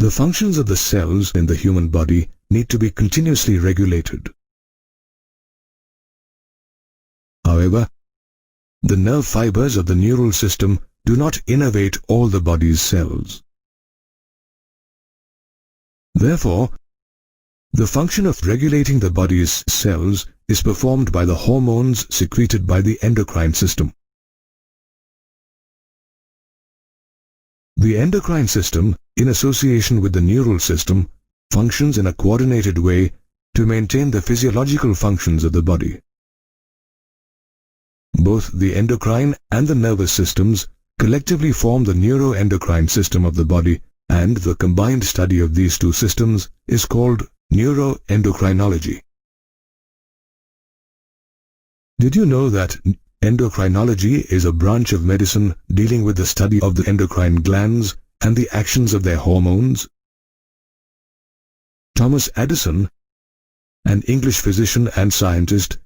The functions of the cells in the human body need to be continuously regulated. However, the nerve fibers of the neural system do not innervate all the body's cells. Therefore, the function of regulating the body's cells is performed by the hormones secreted by the endocrine system. The endocrine system, in association with the neural system, functions in a coordinated way to maintain the physiological functions of the body. Both the endocrine and the nervous systems collectively form the neuroendocrine system of the body, and the combined study of these two systems is called neuroendocrinology. Did you know that endocrinology is a branch of medicine dealing with the study of the endocrine glands and the actions of their hormones? Thomas Addison, an English physician and scientist,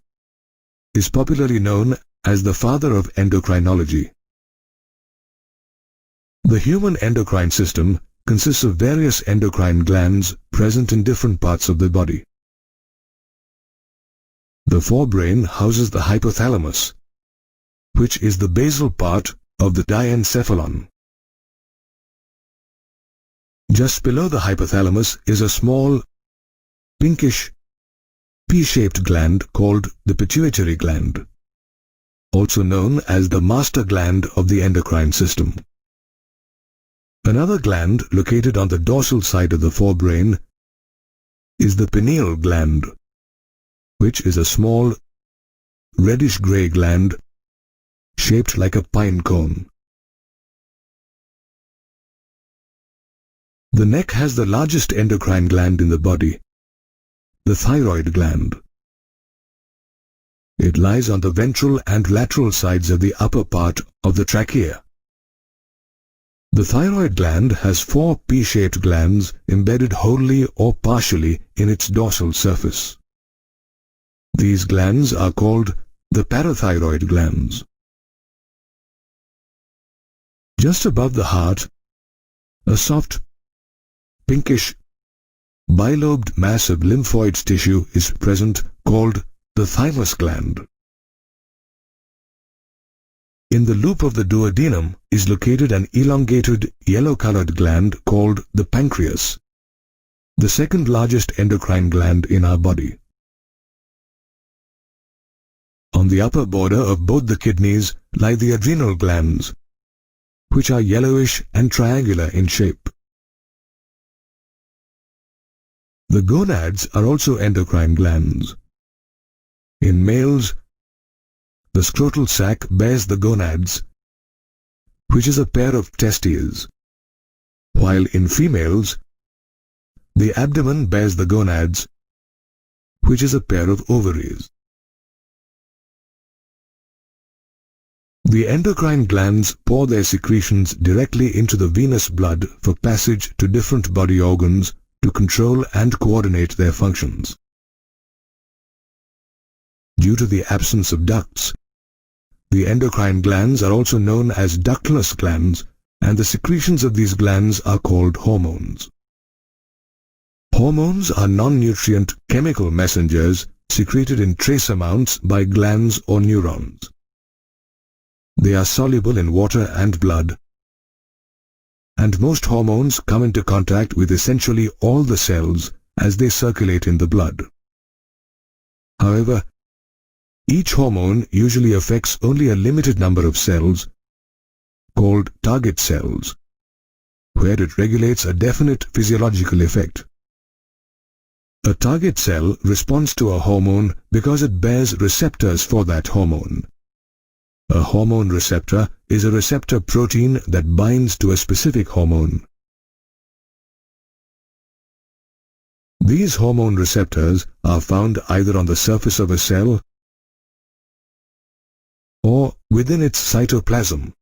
is popularly known as the father of endocrinology. The human endocrine system consists of various endocrine glands present in different parts of the body. The forebrain houses the hypothalamus, which is the basal part of the diencephalon. Just below the hypothalamus is a small, pinkish, pea-shaped gland called the pituitary gland, also known as the master gland of the endocrine system. Another gland located on the dorsal side of the forebrain is the pineal gland, which is a small, reddish-gray gland shaped like a pine cone. The neck has the largest endocrine gland in the body, the thyroid gland. It lies on the ventral and lateral sides of the upper part of the trachea. The thyroid gland has 4 pea-shaped glands embedded wholly or partially in its dorsal surface. These glands are called the parathyroid glands. Just above the heart, a soft, pinkish, bilobed mass of lymphoid tissue is present called the thymus gland. In the loop of the duodenum is located an elongated, yellow-colored gland called the pancreas, the second largest endocrine gland in our body. On the upper border of both the kidneys lie the adrenal glands, which are yellowish and triangular in shape. The gonads are also endocrine glands. In males, the scrotal sac bears the gonads, which is a pair of testes, while in females, the abdomen bears the gonads, which is a pair of ovaries. The endocrine glands pour their secretions directly into the venous blood for passage to different body organs to control and coordinate their functions. Due to the absence of ducts, the endocrine glands are also known as ductless glands, and the secretions of these glands are called hormones. Hormones are non-nutrient chemical messengers secreted in trace amounts by glands or neurons. They are soluble in water and blood, and most hormones come into contact with essentially all the cells as they circulate in the blood. However, each hormone usually affects only a limited number of cells, called target cells, where it regulates a definite physiological effect. A target cell responds to a hormone because it bears receptors for that hormone. A hormone receptor is a receptor protein that binds to a specific hormone. These hormone receptors are found either on the surface of a cell or within its cytoplasm,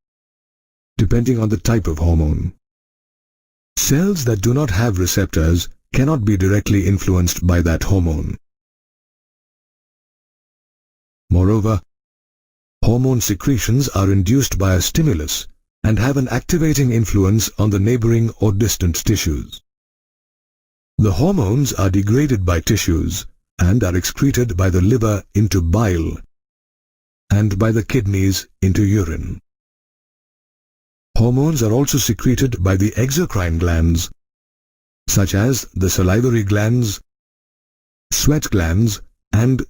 depending on the type of hormone. Cells that do not have receptors cannot be directly influenced by that hormone. Moreover, hormone secretions are induced by a stimulus and have an activating influence on the neighboring or distant tissues. The hormones are degraded by tissues and are excreted by the liver into bile and by the kidneys into urine. Hormones are also secreted by the exocrine glands, such as the salivary glands, sweat glands, and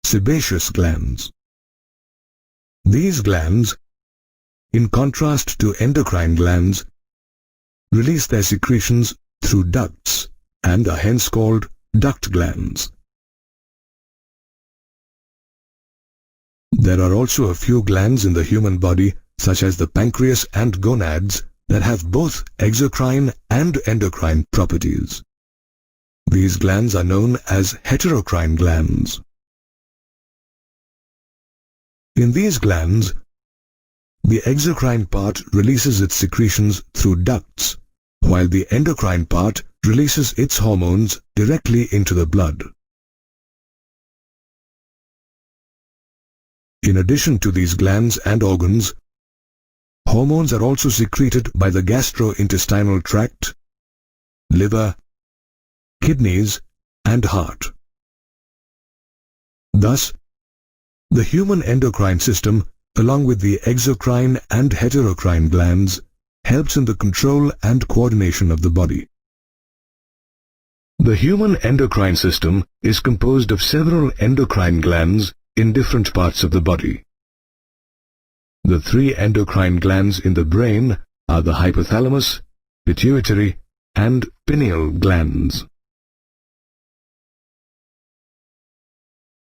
sebaceous glands. These glands, in contrast to endocrine glands, release their secretions through ducts and are hence called duct glands. There are also a few glands in the human body, such as the pancreas and gonads, that have both exocrine and endocrine properties. These glands are known as heterocrine glands. In these glands, the exocrine part releases its secretions through ducts, while the endocrine part releases its hormones directly into the blood. In addition to these glands and organs, hormones are also secreted by the gastrointestinal tract, liver, kidneys, and heart. Thus, the human endocrine system, along with the exocrine and heterocrine glands, helps in the control and coordination of the body. The human endocrine system is composed of several endocrine glands in different parts of the body. The three endocrine glands in the brain are the hypothalamus, pituitary, and pineal glands.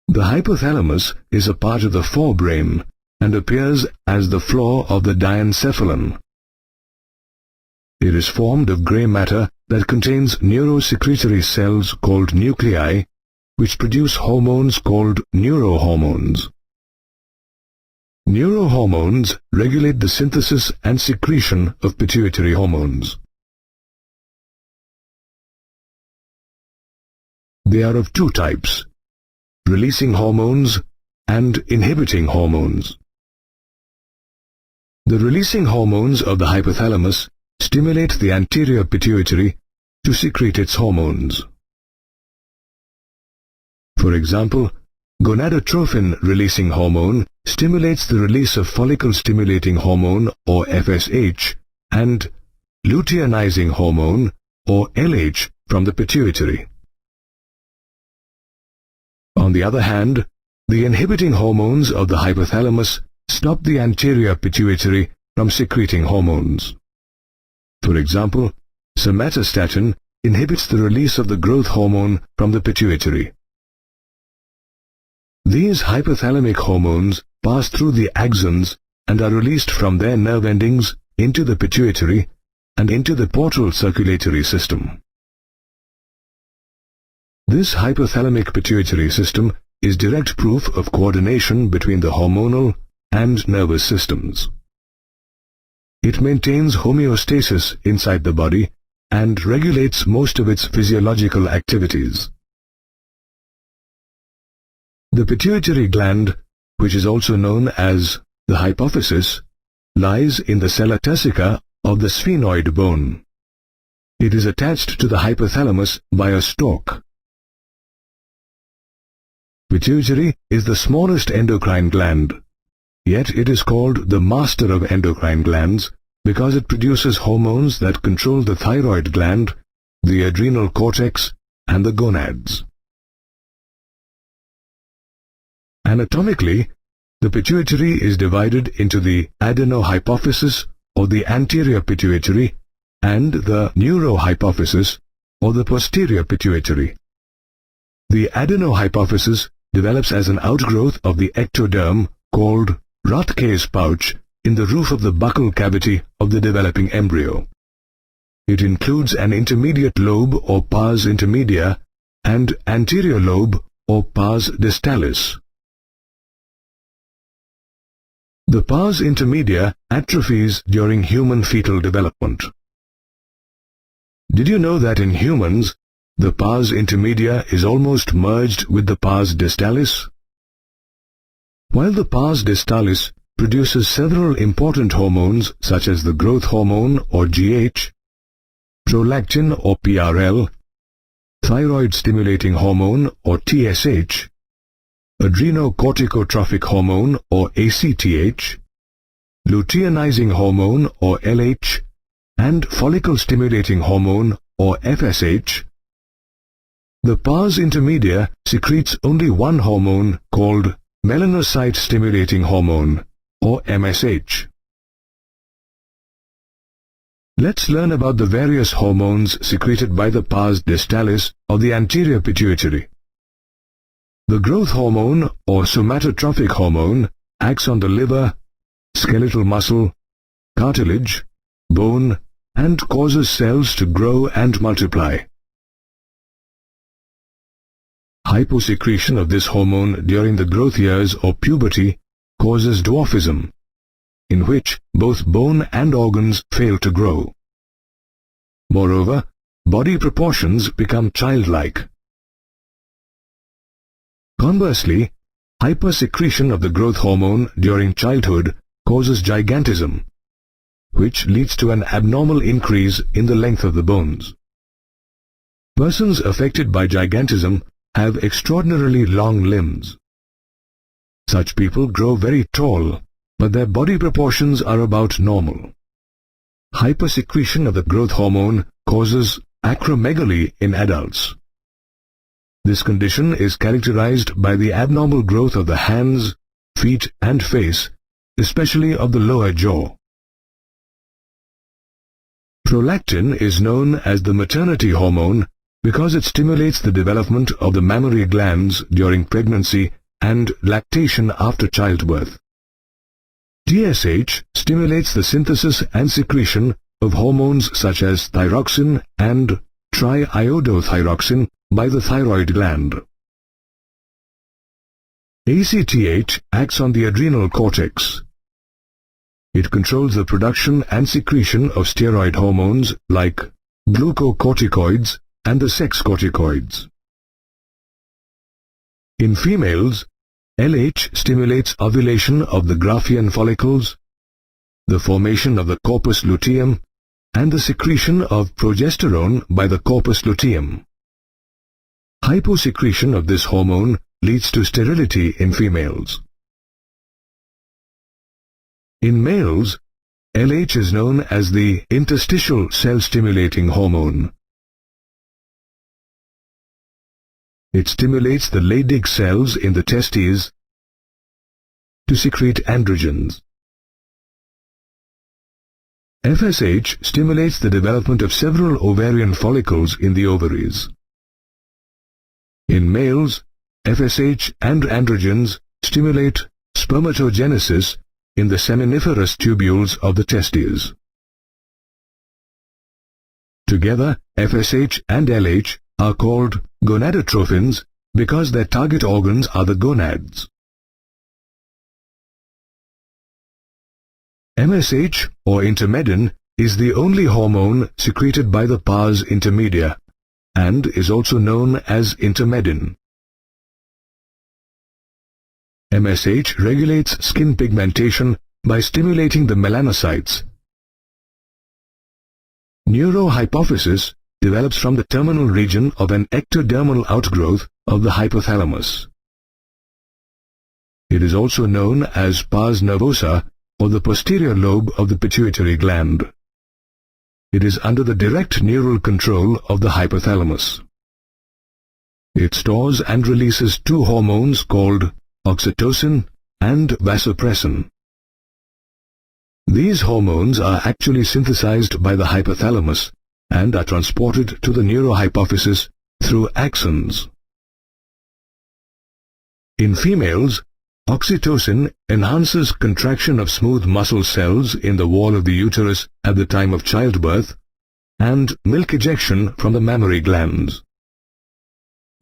The hypothalamus is a part of the forebrain and appears as the floor of the diencephalon. It is formed of grey matter that contains neurosecretory cells called nuclei, which produce hormones called neurohormones. Neurohormones regulate the synthesis and secretion of pituitary hormones. They are of two types: releasing hormones and inhibiting hormones. The releasing hormones of the hypothalamus stimulate the anterior pituitary to secrete its hormones. For example, gonadotrophin-releasing hormone stimulates the release of follicle-stimulating hormone, or FSH, and luteinizing hormone, or LH, from the pituitary. On the other hand, the inhibiting hormones of the hypothalamus stop the anterior pituitary from secreting hormones. For example, somatostatin inhibits the release of the growth hormone from the pituitary. These hypothalamic hormones pass through the axons and are released from their nerve endings into the pituitary and into the portal circulatory system. This hypothalamic pituitary system is direct proof of coordination between the hormonal and nervous systems. It maintains homeostasis inside the body and regulates most of its physiological activities. The pituitary gland, which is also known as the hypophysis, lies in the sella turcica of the sphenoid bone. It is attached to the hypothalamus by a stalk. Pituitary is the smallest endocrine gland, yet it is called the master of endocrine glands because it produces hormones that control the thyroid gland, the adrenal cortex, and the gonads. Anatomically, the pituitary is divided into the adenohypophysis, or the anterior pituitary, and the neurohypophysis, or the posterior pituitary. The adenohypophysis develops as an outgrowth of the ectoderm called Rothke's pouch in the roof of the buccal cavity of the developing embryo. It includes an intermediate lobe or pars intermedia and anterior lobe or pars distalis. The pars intermedia atrophies during human fetal development. Did you know that in humans, the pars intermedia is almost merged with the pars distalis? While the pars distalis produces several important hormones such as the growth hormone or GH, prolactin or PRL, thyroid-stimulating hormone or TSH, adrenocorticotrophic hormone or ACTH, luteinizing hormone or LH, and follicle-stimulating hormone or FSH. The pars intermedia secretes only one hormone called melanocyte-stimulating hormone or MSH. Let's learn about the various hormones secreted by the pars distalis of the anterior pituitary. The growth hormone or somatotrophic hormone acts on the liver, skeletal muscle, cartilage, bone, and causes cells to grow and multiply. Hyposecretion of this hormone during the growth years or puberty causes dwarfism, in which both bone and organs fail to grow. Moreover, body proportions become childlike. Conversely, hypersecretion of the growth hormone during childhood causes gigantism, which leads to an abnormal increase in the length of the bones. Persons affected by gigantism have extraordinarily long limbs. Such people grow very tall, but their body proportions are about normal. Hypersecretion of the growth hormone causes acromegaly in adults. This condition is characterized by the abnormal growth of the hands, feet, and face, especially of the lower jaw. Prolactin is known as the maternity hormone because it stimulates the development of the mammary glands during pregnancy and lactation after childbirth. TSH stimulates the synthesis and secretion of hormones such as thyroxine and triiodothyroxine by the thyroid gland. ACTH acts on the adrenal cortex. It controls the production and secretion of steroid hormones like glucocorticoids and the sex corticoids. In females, LH stimulates ovulation of the Graafian follicles, the formation of the corpus luteum, and the secretion of progesterone by the corpus luteum. Hyposecretion of this hormone leads to sterility in females. In males, LH is known as the interstitial cell-stimulating hormone. It stimulates the Leydig cells in the testes to secrete androgens. FSH stimulates the development of several ovarian follicles in the ovaries. In males, FSH and androgens stimulate spermatogenesis in the seminiferous tubules of the testes. Together, FSH and LH are called gonadotrophins because their target organs are the gonads. MSH or intermedin is the only hormone secreted by the pars intermedia and is also known as intermedin. MSH regulates skin pigmentation by stimulating the melanocytes. Neurohypophysis develops from the terminal region of an ectodermal outgrowth of the hypothalamus. It is also known as pars nervosa or the posterior lobe of the pituitary gland. It is under the direct neural control of the hypothalamus. It stores and releases two hormones called oxytocin and vasopressin. These hormones are actually synthesized by the hypothalamus and are transported to the neurohypophysis through axons. In females, oxytocin enhances contraction of smooth muscle cells in the wall of the uterus at the time of childbirth and milk ejection from the mammary glands.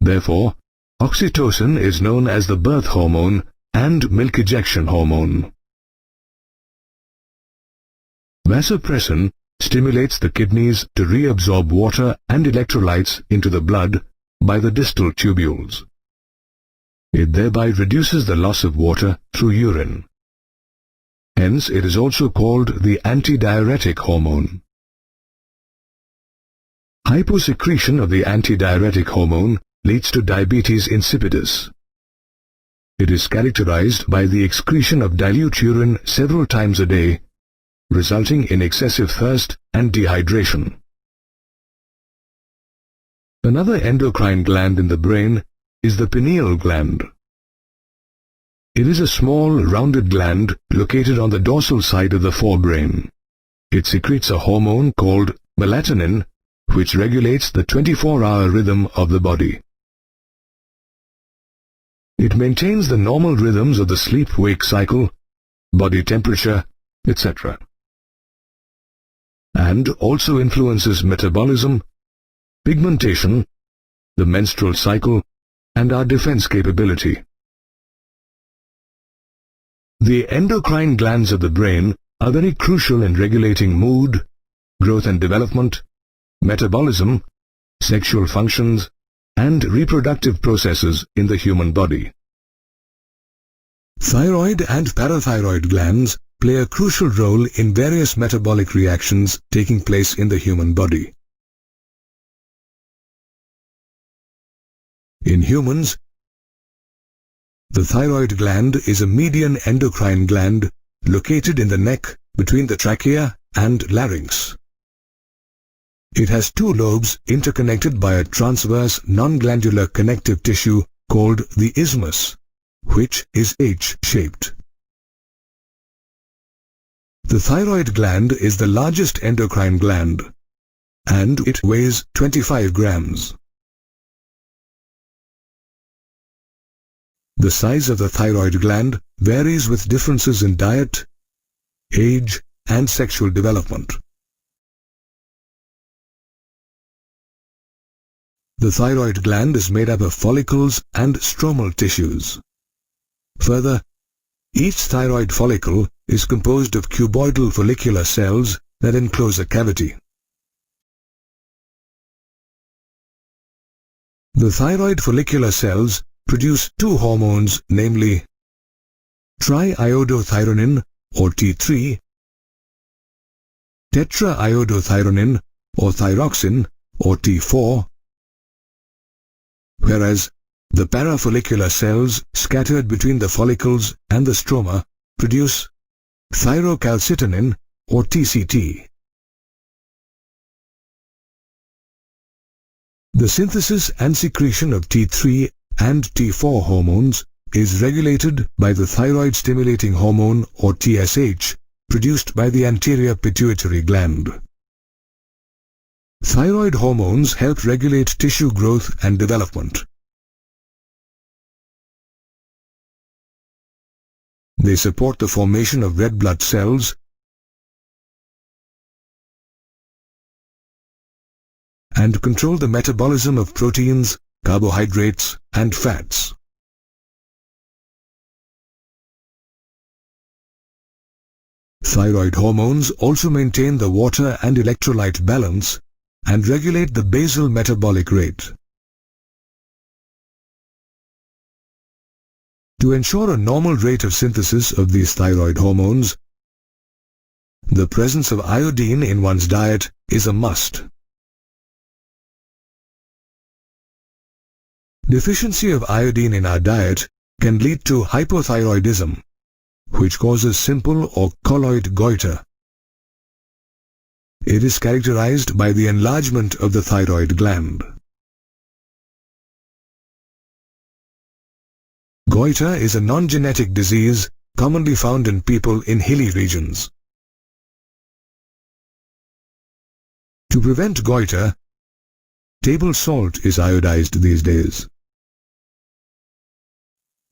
Therefore, oxytocin is known as the birth hormone and milk ejection hormone. Vasopressin stimulates the kidneys to reabsorb water and electrolytes into the blood by the distal tubules. It thereby reduces the loss of water through urine. Hence, it is also called the antidiuretic hormone. Hyposecretion of the antidiuretic hormone leads to diabetes insipidus. It is characterized by the excretion of dilute urine several times a day, resulting in excessive thirst and dehydration. Another endocrine gland in the brain is the pineal gland. It is a small, rounded gland located on the dorsal side of the forebrain. It secretes a hormone called melatonin, which regulates the 24-hour rhythm of the body. It maintains the normal rhythms of the sleep-wake cycle, body temperature, etc. And also influences metabolism, pigmentation, the menstrual cycle, and our defense capability. The endocrine glands of the brain are very crucial in regulating mood, growth and development, metabolism, sexual functions, and reproductive processes in the human body. Thyroid and parathyroid glands play a crucial role in various metabolic reactions taking place in the human body. In humans, the thyroid gland is a median endocrine gland located in the neck between the trachea and larynx. It has two lobes interconnected by a transverse non-glandular connective tissue called the isthmus, which is H-shaped. The thyroid gland is the largest endocrine gland, and it weighs 25 grams. The size of the thyroid gland varies with differences in diet, age, and sexual development. The thyroid gland is made up of follicles and stromal tissues. Further, each thyroid follicle is composed of cuboidal follicular cells that enclose a cavity. The thyroid follicular cells produce two hormones, namely triiodothyronin or T3, tetraiodothyronin or thyroxin or T4, whereas the parafollicular cells scattered between the follicles and the stroma produce thyrocalcitonin or TCT. The synthesis and secretion of T3 and T4 hormones is regulated by the thyroid stimulating hormone or TSH produced by the anterior pituitary gland. Thyroid hormones help regulate tissue growth and development. They support the formation of red blood cells and control the metabolism of proteins, carbohydrates, and fats. Thyroid hormones also maintain the water and electrolyte balance and regulate the basal metabolic rate. To ensure a normal rate of synthesis of these thyroid hormones, the presence of iodine in one's diet is a must. Deficiency of iodine in our diet can lead to hypothyroidism, which causes simple or colloid goiter. It is characterized by the enlargement of the thyroid gland. Goiter is a non-genetic disease commonly found in people in hilly regions. To prevent goiter, table salt is iodized these days.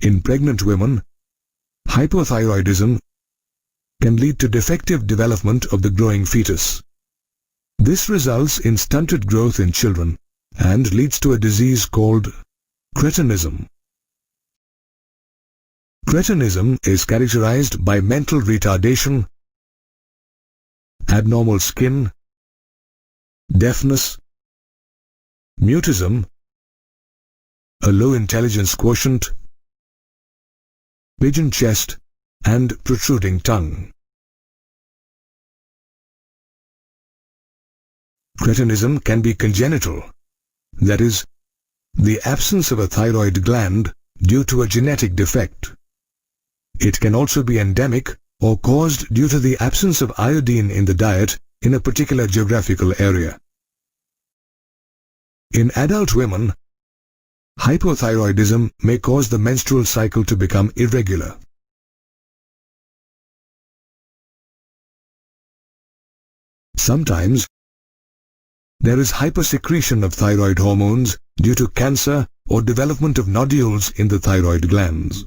In pregnant women, hypothyroidism can lead to defective development of the growing fetus. This results in stunted growth in children and leads to a disease called cretinism. Cretinism is characterized by mental retardation, abnormal skin, deafness, mutism, a low intelligence quotient, pigeon chest, and protruding tongue. Cretinism can be congenital, that is, the absence of a thyroid gland due to a genetic defect. It can also be endemic or caused due to the absence of iodine in the diet in a particular geographical area. In adult women, hypothyroidism may cause the menstrual cycle to become irregular. Sometimes, there is hypersecretion of thyroid hormones due to cancer or development of nodules in the thyroid glands.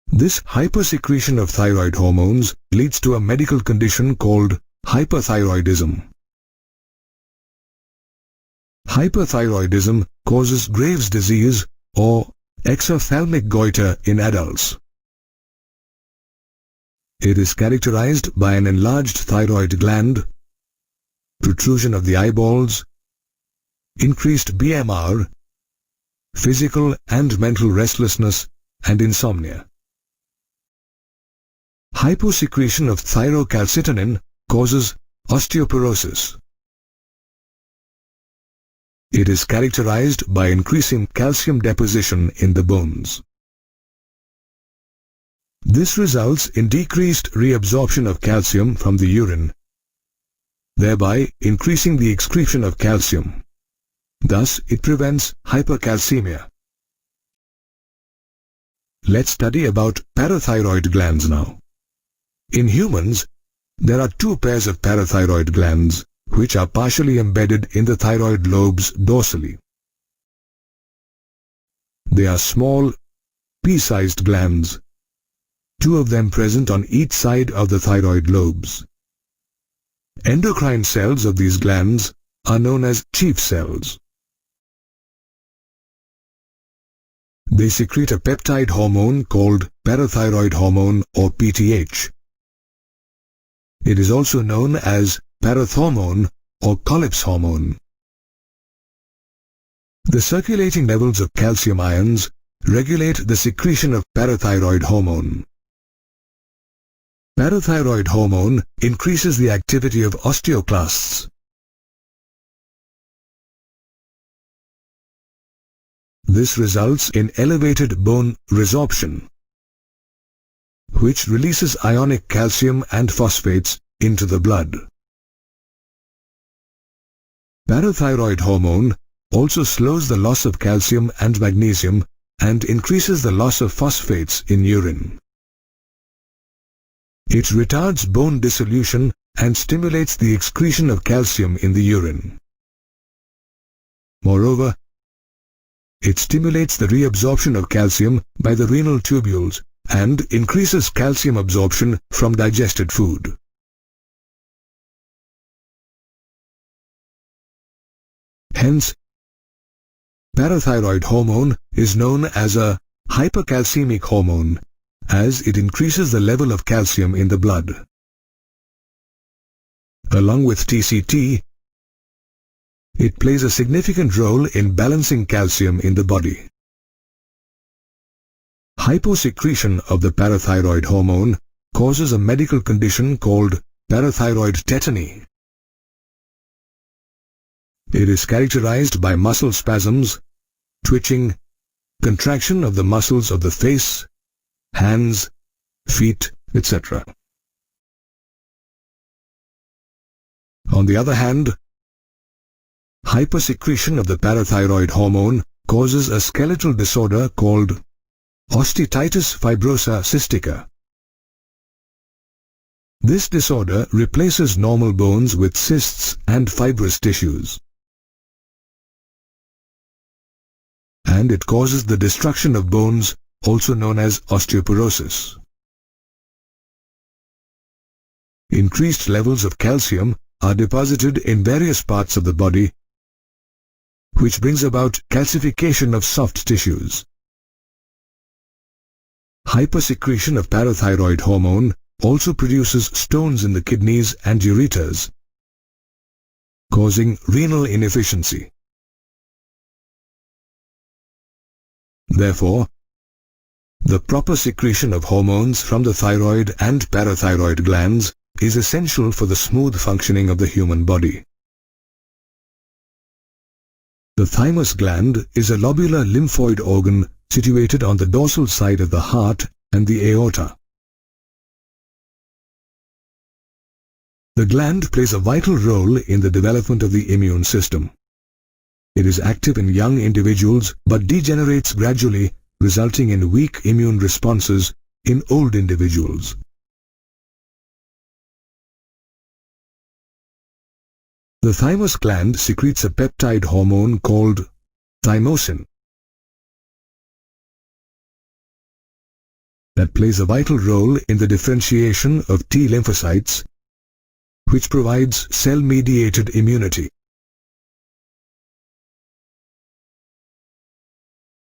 This hypersecretion of thyroid hormones leads to a medical condition called hyperthyroidism. Hyperthyroidism causes Graves' disease or exophthalmic goiter in adults. It is characterized by an enlarged thyroid gland, protrusion of the eyeballs, increased BMR, physical and mental restlessness, and insomnia. Hyposecretion of thyrocalcitonin causes osteoporosis. It is characterized by increasing calcium deposition in the bones. This results in decreased reabsorption of calcium from the urine, thereby increasing the excretion of calcium. Thus, it prevents hypercalcemia. Let's study about parathyroid glands now. In humans, there are two pairs of parathyroid glands, which are partially embedded in the thyroid lobes dorsally. They are small, pea-sized glands, two of them present on each side of the thyroid lobes. Endocrine cells of these glands are known as chief cells. They secrete a peptide hormone called parathyroid hormone or PTH. It is also known as parathormone or Colles hormone. The circulating levels of calcium ions regulate the secretion of parathyroid hormone. Parathyroid hormone increases the activity of osteoclasts. This results in elevated bone resorption, which releases ionic calcium and phosphates into the blood. Parathyroid hormone also slows the loss of calcium and magnesium and increases the loss of phosphates in urine. It retards bone dissolution and stimulates the excretion of calcium in the urine. Moreover, it stimulates the reabsorption of calcium by the renal tubules and increases calcium absorption from digested food. Hence, parathyroid hormone is known as a hypercalcemic hormone, as it increases the level of calcium in the blood. Along with TCT, it plays a significant role in balancing calcium in the body. Hyposecretion of the parathyroid hormone causes a medical condition called parathyroid tetany. It is characterized by muscle spasms, twitching, contraction of the muscles of the face, hands, feet, etc. On the other hand, hypersecretion of the parathyroid hormone causes a skeletal disorder called osteitis fibrosa cystica. This disorder replaces normal bones with cysts and fibrous tissues. And it causes the destruction of bones, also known as osteoporosis. Increased levels of calcium are deposited in various parts of the body, which brings about calcification of soft tissues. Hypersecretion of parathyroid hormone also produces stones in the kidneys and ureters, causing renal inefficiency. Therefore, the proper secretion of hormones from the thyroid and parathyroid glands is essential for the smooth functioning of the human body. The thymus gland is a lobular lymphoid organ situated on the dorsal side of the heart and the aorta. The gland plays a vital role in the development of the immune system. It is active in young individuals but degenerates gradually, resulting in weak immune responses in old individuals. The thymus gland secretes a peptide hormone called thymosin that plays a vital role in the differentiation of T lymphocytes, which provides cell-mediated immunity.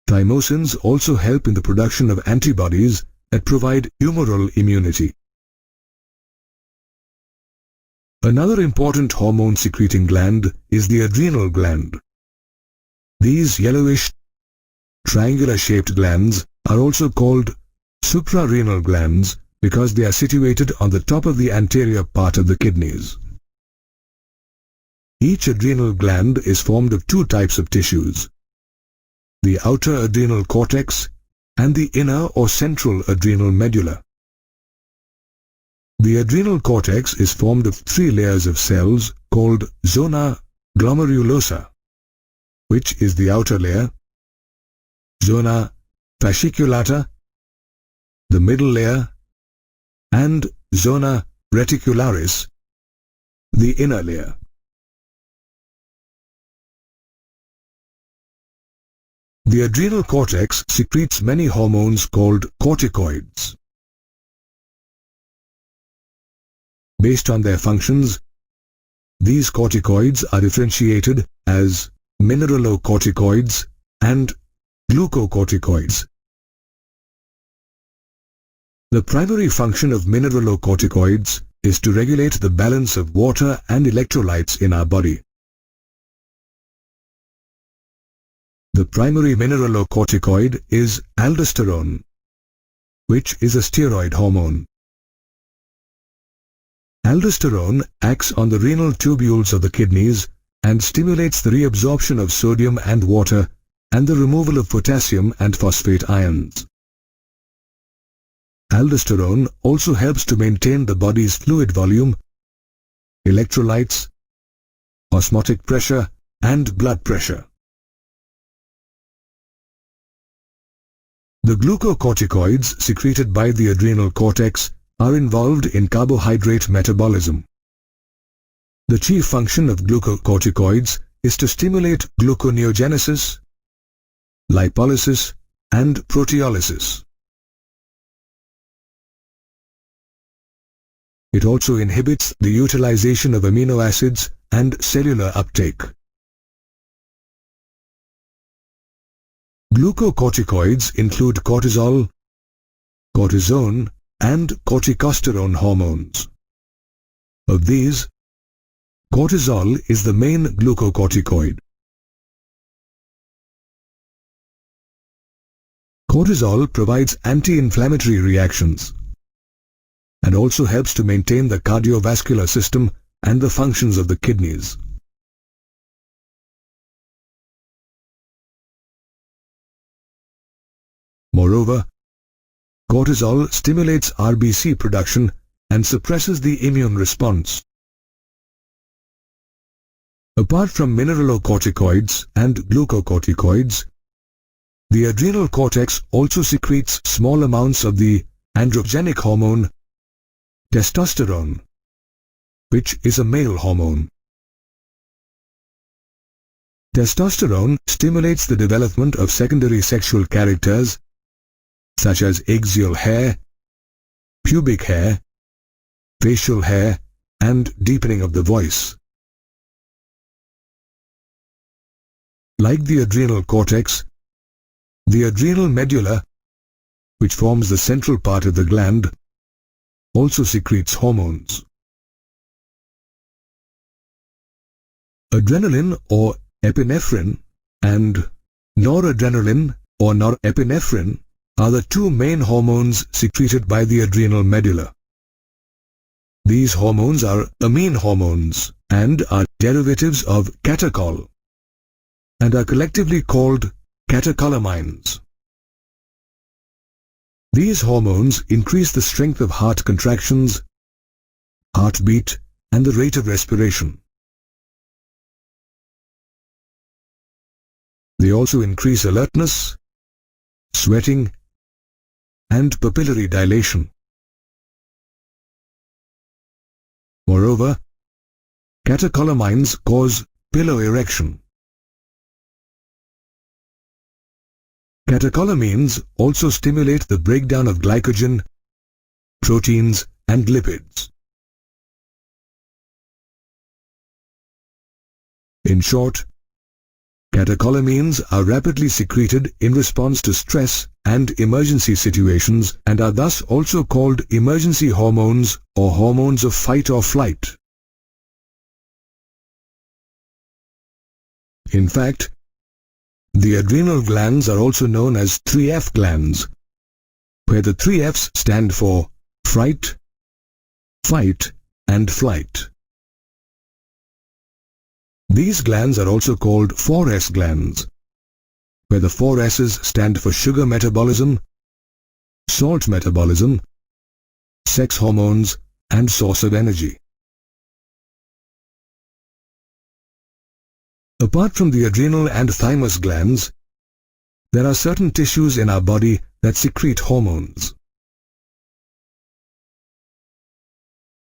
Thymosins also help in the production of antibodies that provide humoral immunity. Another important hormone-secreting gland is the adrenal gland. These yellowish, triangular-shaped glands are also called suprarenal glands because they are situated on the top of the anterior part of the kidneys. Each adrenal gland is formed of two types of tissues: the outer adrenal cortex and the inner or central adrenal medulla. The adrenal cortex is formed of three layers of cells called zona glomerulosa, which is the outer layer, zona fasciculata, the middle layer, and zona reticularis, the inner layer. The adrenal cortex secretes many hormones called corticoids. Based on their functions, these corticoids are differentiated as mineralocorticoids and glucocorticoids. The primary function of mineralocorticoids is to regulate the balance of water and electrolytes in our body. The primary mineralocorticoid is aldosterone, which is a steroid hormone. Aldosterone acts on the renal tubules of the kidneys and stimulates the reabsorption of sodium and water and the removal of potassium and phosphate ions. Aldosterone also helps to maintain the body's fluid volume, electrolytes, osmotic pressure, and blood pressure. The glucocorticoids secreted by the adrenal cortex are involved in carbohydrate metabolism. The chief function of glucocorticoids is to stimulate gluconeogenesis, lipolysis, and proteolysis. It also inhibits the utilization of amino acids and cellular uptake. Glucocorticoids include cortisol, cortisone, and corticosterone hormones. Of these, cortisol is the main glucocorticoid. Cortisol provides anti-inflammatory reactions and also helps to maintain the cardiovascular system and the functions of the kidneys. Moreover, cortisol stimulates RBC production and suppresses the immune response. Apart from mineralocorticoids and glucocorticoids, the adrenal cortex also secretes small amounts of the androgenic hormone testosterone, which is a male hormone. Testosterone stimulates the development of secondary sexual characters such as axial hair, pubic hair, facial hair, and deepening of the voice. Like the adrenal cortex, the adrenal medulla, which forms the central part of the gland, also secretes hormones. Adrenaline or epinephrine and noradrenaline or norepinephrine are the two main hormones secreted by the adrenal medulla. These hormones are amine hormones and are derivatives of catechol and are collectively called catecholamines. These hormones increase the strength of heart contractions, heartbeat, and the rate of respiration. They also increase alertness, sweating, and pupillary dilation. Moreover, catecholamines cause piloerection. Catecholamines also stimulate the breakdown of glycogen, proteins, and lipids. In short, catecholamines are rapidly secreted in response to stress and emergency situations and are thus also called emergency hormones or hormones of fight or flight. In fact, the adrenal glands are also known as 3F glands, where the 3 F's stand for fright, fight, and flight. These glands are also called 4S glands, where the 4 S's stand for sugar metabolism, salt metabolism, sex hormones, and source of energy. Apart from the adrenal and thymus glands, there are certain tissues in our body that secrete hormones.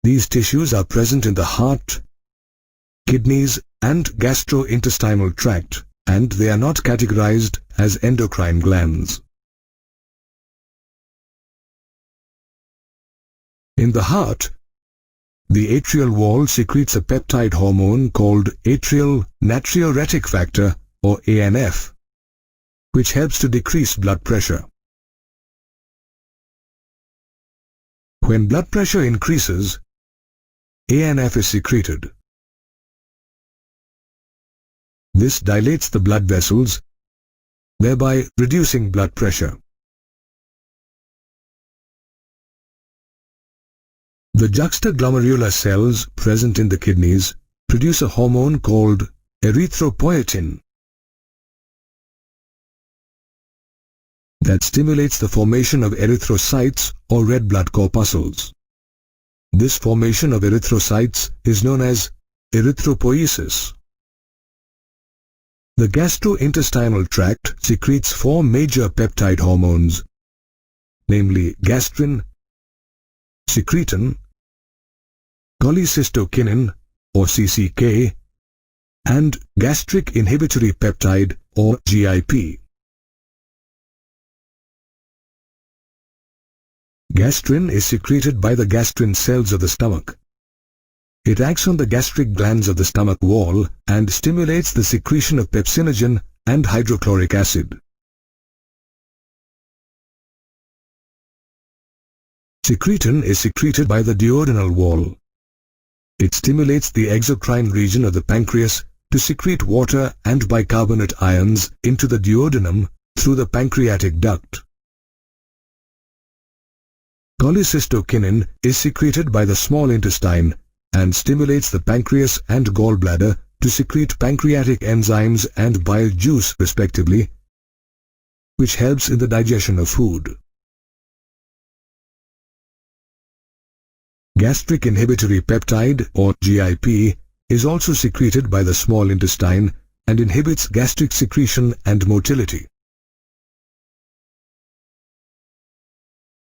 These tissues are present in the heart, kidneys, and gastrointestinal tract, and they are not categorized as endocrine glands. In the heart, the atrial wall secretes a peptide hormone called atrial natriuretic factor, or ANF, which helps to decrease blood pressure. When blood pressure increases, ANF is secreted. This dilates the blood vessels, thereby reducing blood pressure. The juxtaglomerular cells present in the kidneys produce a hormone called erythropoietin that stimulates the formation of erythrocytes or red blood corpuscles. This formation of erythrocytes is known as erythropoiesis. The gastrointestinal tract secretes 4 major peptide hormones, namely gastrin, secretin, cholecystokinin or CCK, and gastric inhibitory peptide or GIP. Gastrin is secreted by the gastrin cells of the stomach. It acts on the gastric glands of the stomach wall and stimulates the secretion of pepsinogen and hydrochloric acid. Secretin is secreted by the duodenal wall. It stimulates the exocrine region of the pancreas to secrete water and bicarbonate ions into the duodenum through the pancreatic duct. Cholecystokinin is secreted by the small intestine and stimulates the pancreas and gallbladder to secrete pancreatic enzymes and bile juice respectively, which helps in the digestion of food. Gastric inhibitory peptide or GIP is also secreted by the small intestine and inhibits gastric secretion and motility.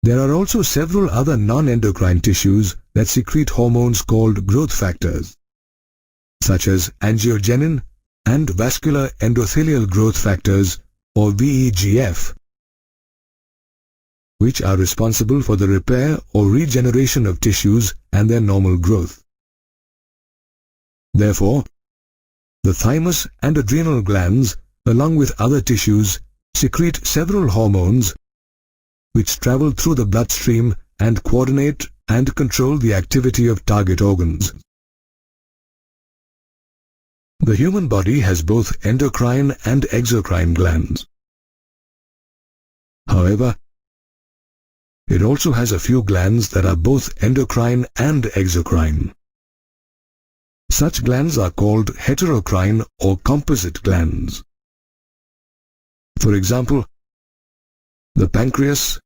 There are also several other non-endocrine tissues that secrete hormones called growth factors, such as angiogenin and vascular endothelial growth factors or VEGF, which are responsible for the repair or regeneration of tissues and their normal growth. Therefore, the thymus and adrenal glands, along with other tissues, secrete several hormones which travel through the bloodstream and coordinate and control the activity of target organs. The human body has both endocrine and exocrine glands. However, It also has a few glands that are both endocrine and exocrine. Such glands are called heterocrine or composite glands. For example, the pancreas,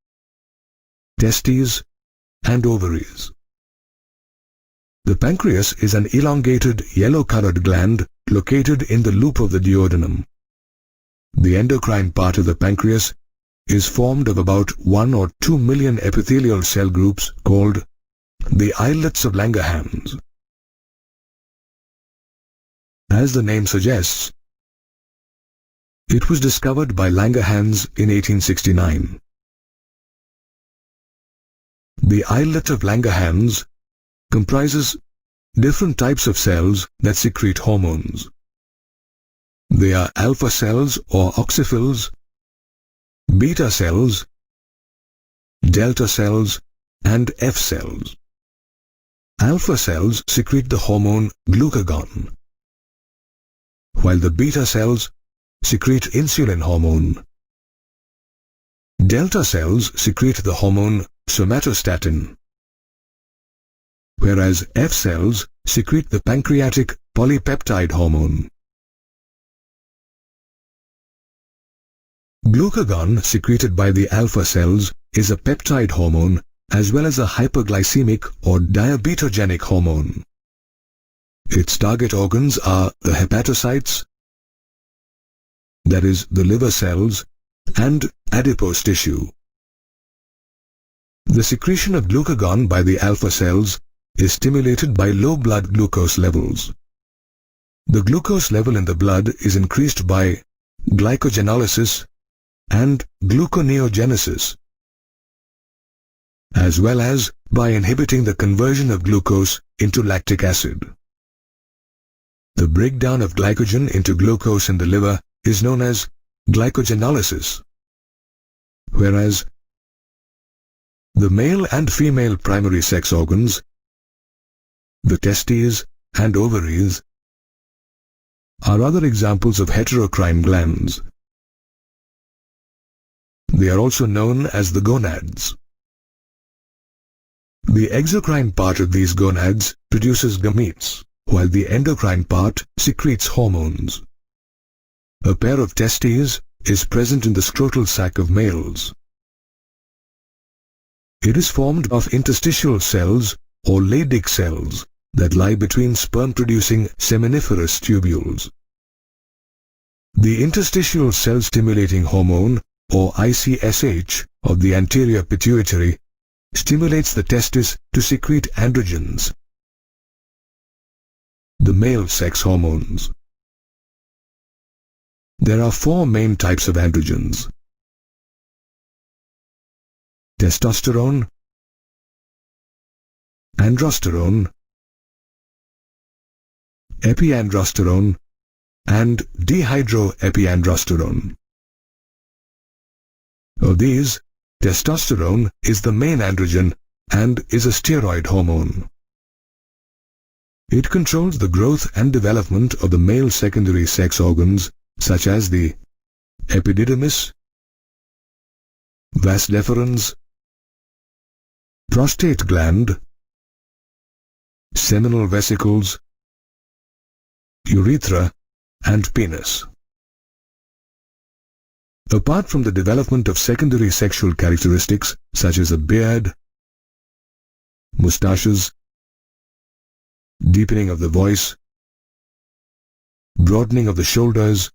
testes, and ovaries. The pancreas is an elongated yellow-colored gland located in the loop of the duodenum. The endocrine part of the pancreas is formed of about 1 or 2 million epithelial cell groups called the islets of Langerhans. As the name suggests, it was discovered by Langerhans in 1869. The islet of Langerhans comprises different types of cells that secrete hormones. They are alpha cells or oxyphils, beta cells, delta cells, and F cells. Alpha cells secrete the hormone glucagon, while the beta cells secrete insulin hormone. Delta cells secrete the hormone somatostatin, whereas F cells secrete the pancreatic polypeptide hormone. Glucagon secreted by the alpha cells is a peptide hormone as well as a hyperglycemic or diabetogenic hormone. Its target organs are the hepatocytes, that is, the liver cells, and adipose tissue. The secretion of glucagon by the alpha cells is stimulated by low blood glucose levels. The glucose level in the blood is increased by glycogenolysis and gluconeogenesis, as well as by inhibiting the conversion of glucose into lactic acid. The breakdown of glycogen into glucose in the liver is known as glycogenolysis, whereas the male and female primary sex organs, the testes and ovaries, are other examples of heterocrine glands. They are also known as the gonads. The exocrine part of these gonads produces gametes, while the endocrine part secretes hormones. A pair of testes is present in the scrotal sac of males. It is formed of interstitial cells or Leydig cells that lie between sperm-producing seminiferous tubules. The interstitial cell-stimulating hormone, or ICSH, of the anterior pituitary stimulates the testis to secrete androgens, the male sex hormones. There are 4 main types of androgens: testosterone, androsterone, epiandrosterone, and dehydroepiandrosterone. Of these, testosterone is the main androgen and is a steroid hormone. It controls the growth and development of the male secondary sex organs such as the epididymis, vas deferens, prostate gland, seminal vesicles, urethra, and penis. Apart from the development of secondary sexual characteristics such as a beard, mustaches, deepening of the voice, broadening of the shoulders,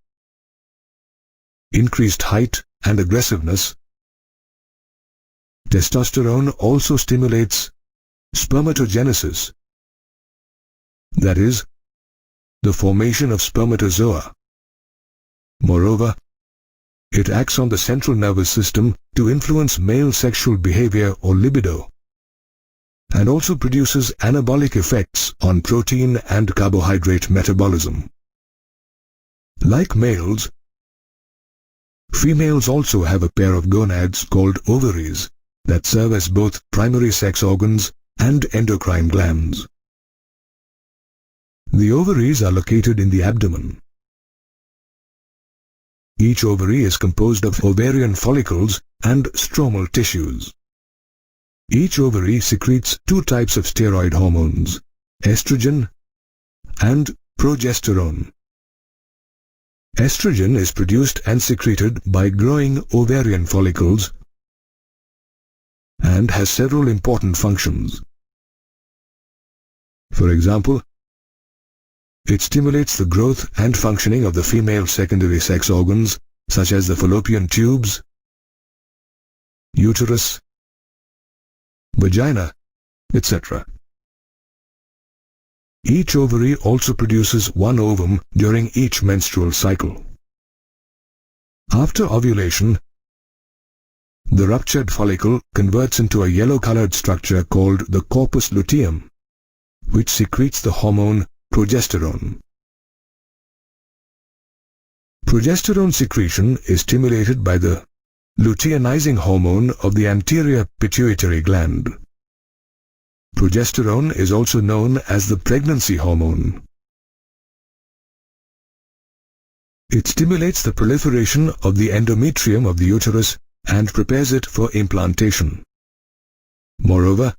increased height and aggressiveness, testosterone also stimulates spermatogenesis, that is, the formation of spermatozoa. Moreover, it acts on the central nervous system to influence male sexual behavior or libido, and also produces anabolic effects on protein and carbohydrate metabolism. Like males, females also have a pair of gonads called ovaries that serve as both primary sex organs and endocrine glands. The ovaries are located in the abdomen. Each ovary is composed of ovarian follicles and stromal tissues. Each ovary secretes two types of steroid hormones, estrogen and progesterone. Estrogen is produced and secreted by growing ovarian follicles and has several important functions. For example, it stimulates the growth and functioning of the female secondary sex organs such as the fallopian tubes, uterus, vagina, etc. Each ovary also produces one ovum during each menstrual cycle. After ovulation, the ruptured follicle converts into a yellow-colored structure called the corpus luteum, which secretes the hormone progesterone. Progesterone secretion is stimulated by the luteinizing hormone of the anterior pituitary gland. Progesterone is also known as the pregnancy hormone. It stimulates the proliferation of the endometrium of the uterus and prepares it for implantation. Moreover,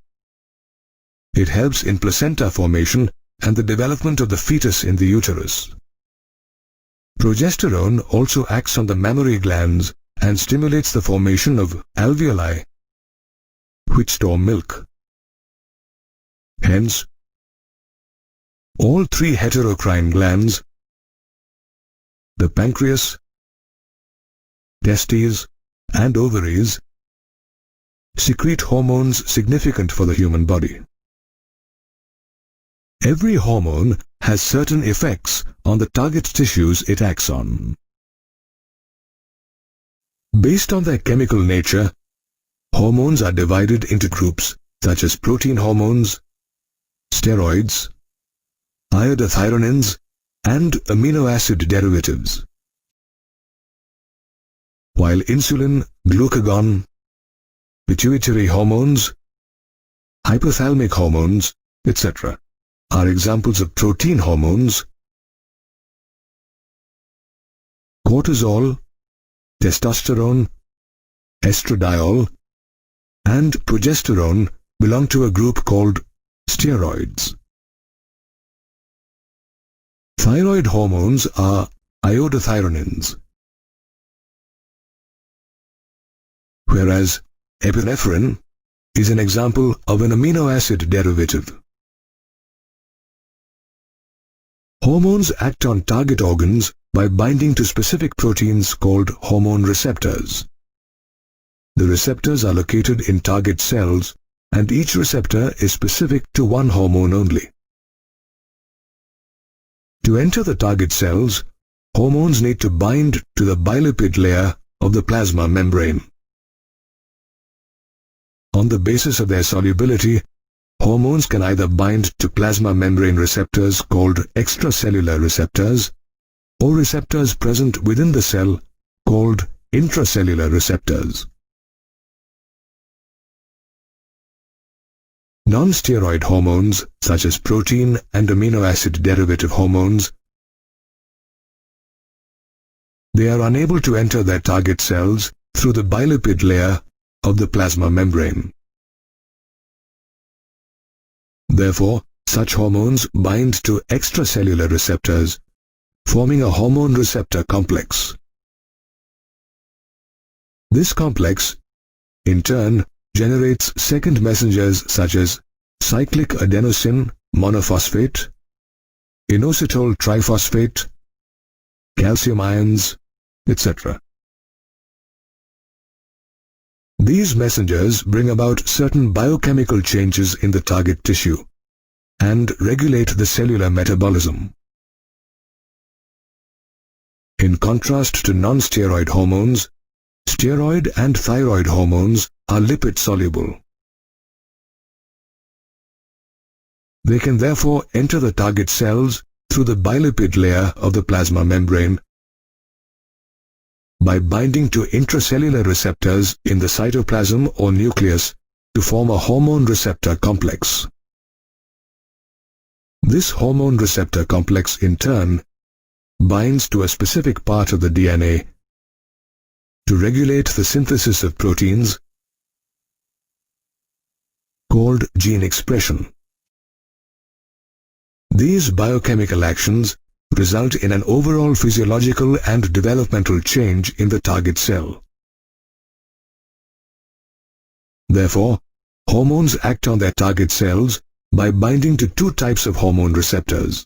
it helps in placenta formation and the development of the fetus in the uterus. Progesterone also acts on the mammary glands and stimulates the formation of alveoli, which store milk. Hence, all three heterocrine glands, the pancreas, testes, and ovaries, secrete hormones significant for the human body. Every hormone has certain effects on the target tissues it acts on. Based on their chemical nature, hormones are divided into groups such as protein hormones, steroids, iodothyronins, and amino acid derivatives. While insulin, glucagon, pituitary hormones, hypothalamic hormones, etc. are examples of protein hormones, cortisol, testosterone, estradiol, and progesterone belong to a group called steroids. Thyroid hormones are iodothyronins, whereas epinephrine is an example of an amino acid derivative. Hormones act on target organs by binding to specific proteins called hormone receptors. The receptors are located in target cells, and each receptor is specific to one hormone only. To enter the target cells, hormones need to bind to the bilipid layer of the plasma membrane. On the basis of their solubility, hormones can either bind to plasma membrane receptors called extracellular receptors, or receptors present within the cell called intracellular receptors. Non-steroid hormones such as protein and amino acid derivative hormones, they are unable to enter their target cells through the bilipid layer of the plasma membrane. Therefore, such hormones bind to extracellular receptors, forming a hormone receptor complex. This complex, in turn, generates second messengers such as cyclic adenosine monophosphate, inositol triphosphate, calcium ions, etc. These messengers bring about certain biochemical changes in the target tissue and regulate the cellular metabolism. In contrast to non-steroid hormones, steroid and thyroid hormones are lipid-soluble. They can therefore enter the target cells through the bilipid layer of the plasma membrane by binding to intracellular receptors in the cytoplasm or nucleus to form a hormone receptor complex. This hormone receptor complex in turn binds to a specific part of the DNA to regulate the synthesis of proteins called gene expression. These biochemical actions result in an overall physiological and developmental change in the target cell. Therefore, hormones act on their target cells by binding to two types of hormone receptors.